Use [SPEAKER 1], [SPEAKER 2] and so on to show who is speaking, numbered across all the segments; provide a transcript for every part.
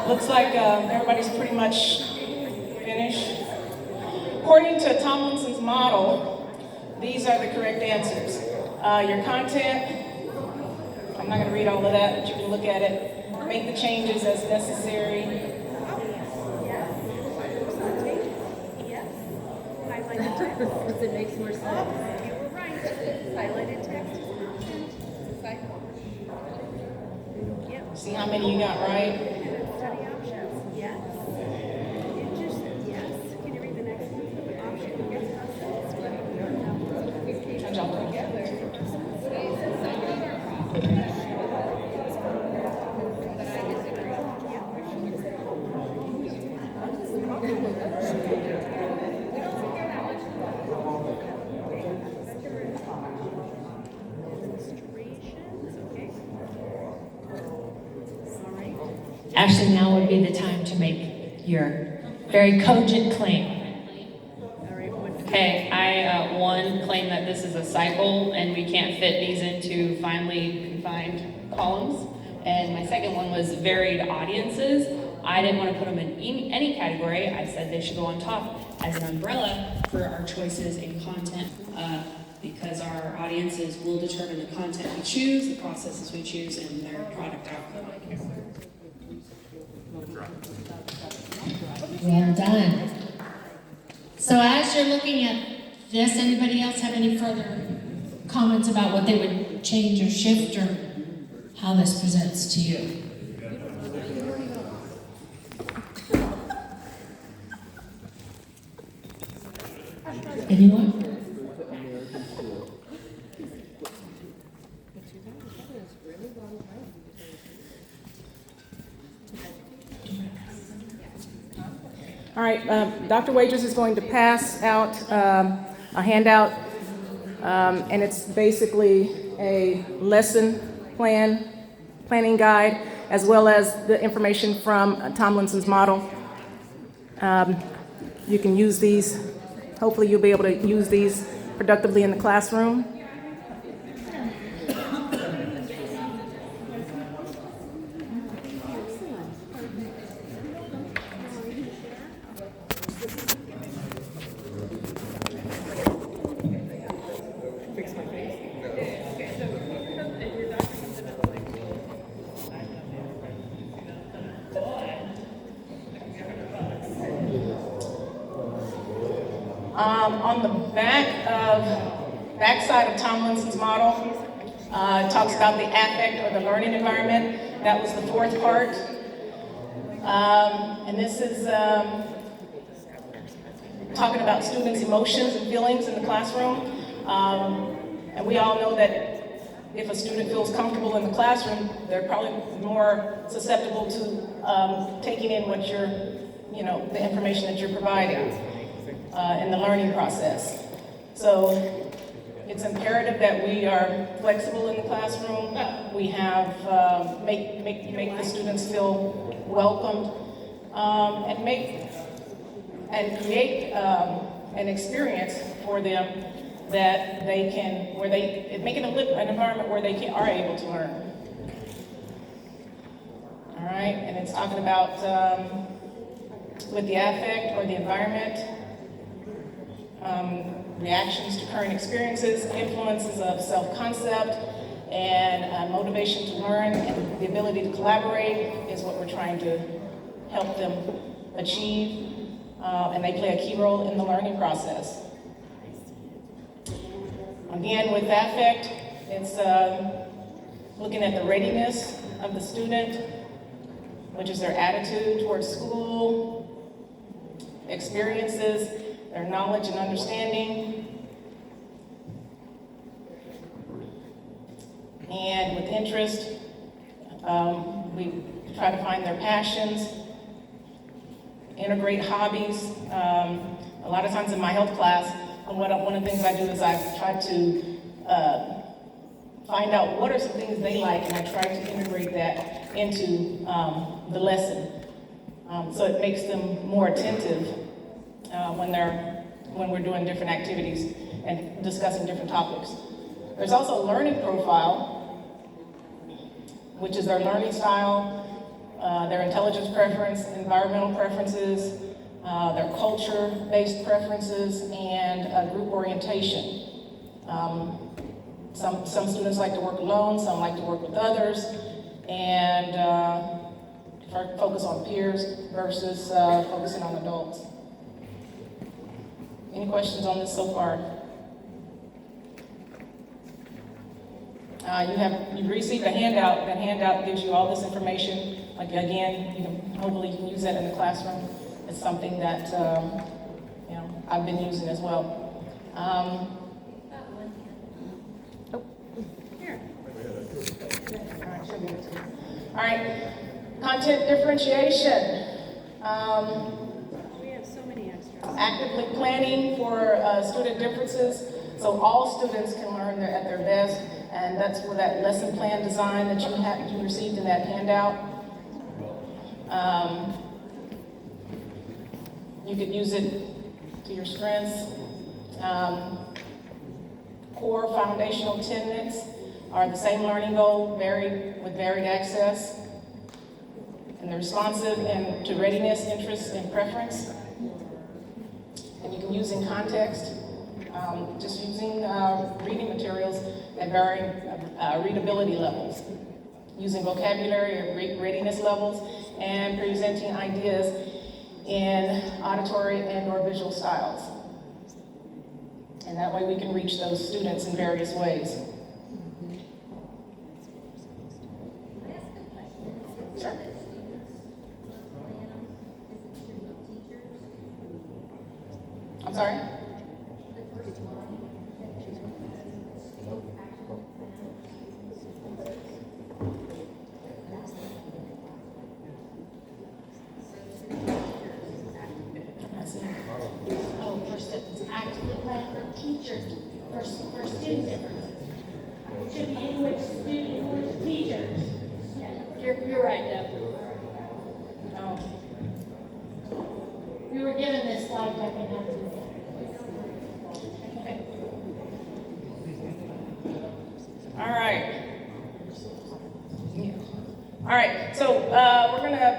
[SPEAKER 1] Looks like everybody's pretty much finished. According to Tomlinson's model, these are the correct answers. Your content, I'm not going to read all of that, but you can look at it. Make the changes as necessary.
[SPEAKER 2] Because it makes more sense. You were right. Highlighted text is an option. Yep.
[SPEAKER 1] See how many you got right?
[SPEAKER 2] Study options. Yes. It just, yes. Can you read the next one? Option. Yes.
[SPEAKER 1] Good job.
[SPEAKER 3] Actually, now would be the time to make your very cogent claim.
[SPEAKER 4] Okay, I one claim that this is a cycle and we can't fit these into finely confined columns. And my second one was varied audiences. I didn't want to put them in any category. I said they should go on top as an umbrella for our choices in content, because our audiences will determine the content we choose, the processes we choose, and their product outcome.
[SPEAKER 3] Well done. So as you're looking at this, anybody else have any further comments about what they would change or shift or how this presents to you? Anyone?
[SPEAKER 1] All right, Dr. Wagers is going to pass out a handout, and it's basically a lesson planning guide, as well as the information from Tomlinson's model. You can use these. Hopefully you'll be able to use these productively in the classroom. On the back side of Tomlinson's model, it talks about the affect or the learning environment. That was the fourth part. And this is talking about students' emotions and feelings in the classroom. And we all know that if a student feels comfortable in the classroom, they're probably more susceptible to taking in what you're, the information that you're providing. In the learning process. So it's imperative that we are flexible in the classroom. We have make the students feel welcomed, and create an experience for them that they can, make it an environment where they are able to learn. All right, and it's talking about with the affect or the environment. Reactions to current experiences, influences of self-concept, and motivation to learn, and the ability to collaborate is what we're trying to help them achieve, and they play a key role in the learning process. Again, with affect, it's looking at the readiness of the student, which is their attitude towards school, experiences, their knowledge and understanding, and with interest, we try to find their passions, integrate hobbies. A lot of times in my health class, one of the things I do is I try to find out what are some things they like, and I try to integrate that into the lesson. So it makes them more attentive when they're when we're doing different activities and discussing different topics. There's also a learning profile, which is their learning style, their intelligence preference, environmental preferences, their culture-based preferences, and group orientation. Some students like to work alone, some like to work with others, and focus on peers versus focusing on adults. Any questions on this so far? You've received a handout. That handout gives you all this information. Like again, hopefully you can use that in the classroom. It's something that I've been using as well.
[SPEAKER 2] Here.
[SPEAKER 1] All right, content differentiation.
[SPEAKER 2] We have so many extras.
[SPEAKER 1] Actively planning for student differences, so all students can learn at their best, and that's where that lesson plan design that you received in that handout. You could use it to your strengths. Core foundational tenets are the same learning goal, with varied access, and the responsive and to readiness, interest, and preference. And you can use in context, just using reading materials at varying readability levels, using vocabulary at readiness levels, and presenting ideas in auditory and or visual styles. And that way we can reach those students in various ways. Sure. I'm sorry?
[SPEAKER 3] Oh, first it's actively plan for teachers, for student difference. Should be English student, English teachers. Yeah, you're right, Deb.
[SPEAKER 1] Oh.
[SPEAKER 3] We were given this slide deck and had to.
[SPEAKER 1] Okay. All right. Yeah. All right, so we're gonna,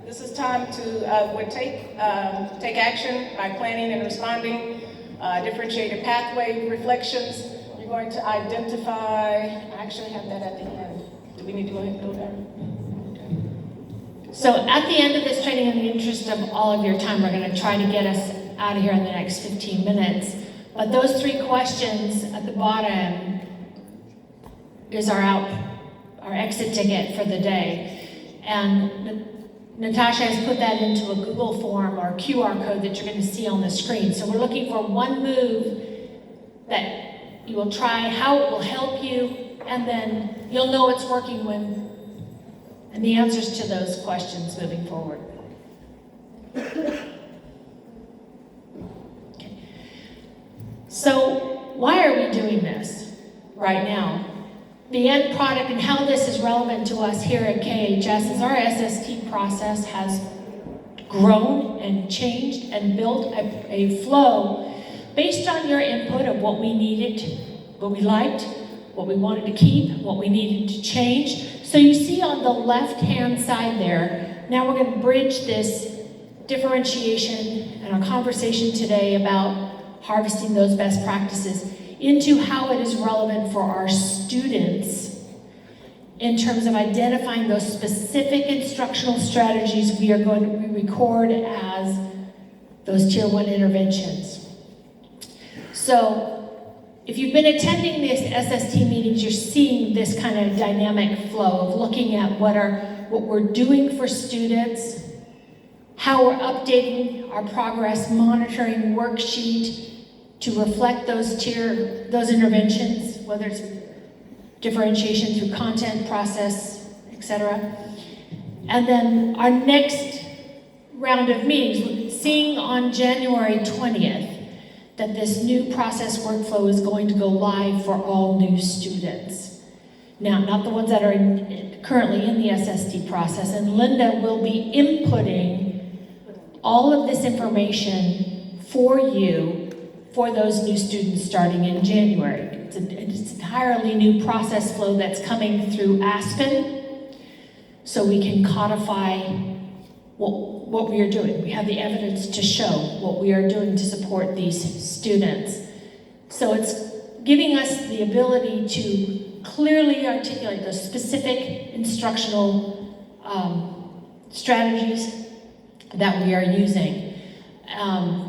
[SPEAKER 1] this is time to take action by planning and responding, differentiated pathway reflections. You're going to identify, I actually have that at the end. Do we need to go ahead and go there?
[SPEAKER 3] So at the end of this training, in the interest of all of your time, we're going to try to get us out of here in the next 15 minutes. But those 3 questions at the bottom is our exit ticket for the day. And Natasha has put that into a Google form or QR code that you're going to see on the screen. So we're looking for one move that you will try, how it will help you, and then you'll know it's working when, and the answers to those questions moving forward. Okay. So why are we doing this right now? The end product and how this is relevant to us here at KHS is our SST process has grown and changed and built a flow based on your input of what we needed, what we liked, what we wanted to keep, what we needed to change. So you see on the left-hand side there, now we're going to bridge this differentiation and our conversation today about harvesting those best practices into how it is relevant for our students in terms of identifying those specific instructional strategies we are going to record as those Tier 1 interventions. So if you've been attending these SST meetings, you're seeing this kind of dynamic flow of looking at what we're doing for students, how we're updating our progress monitoring worksheet to reflect those interventions, whether it's differentiation through content, process, etc. And then our next round of meetings, seeing on January 20th that this new process workflow is going to go live for all new students. Now, not the ones that are currently in the SST process, and Linda will be inputting all of this information for you for those new students starting in January. It's an entirely new process flow that's coming through Aspen, so we can codify what we are doing. We have the evidence to show what we are doing to support these students. So it's giving us the ability to clearly articulate those specific instructional strategies that we are using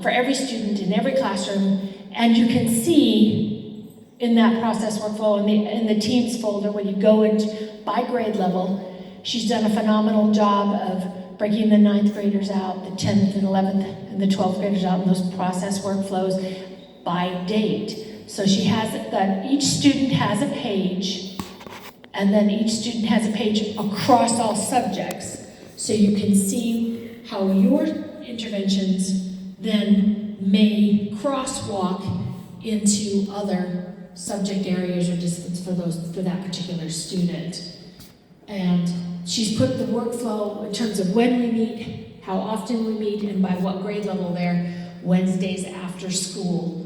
[SPEAKER 3] for every student in every classroom. And you can see in that process workflow in the Teams folder, when you go into by grade level, she's done a phenomenal job of breaking the 9th graders out, the 10th and 11th and the 12th graders out in those process workflows by date. So she has that each student has a page, and then each student has a page across all subjects. So you can see how your interventions then may crosswalk into other subject areas or disciplines for that particular student. And she's put the workflow in terms of when we meet, how often we meet, and by what grade level there, Wednesdays after school.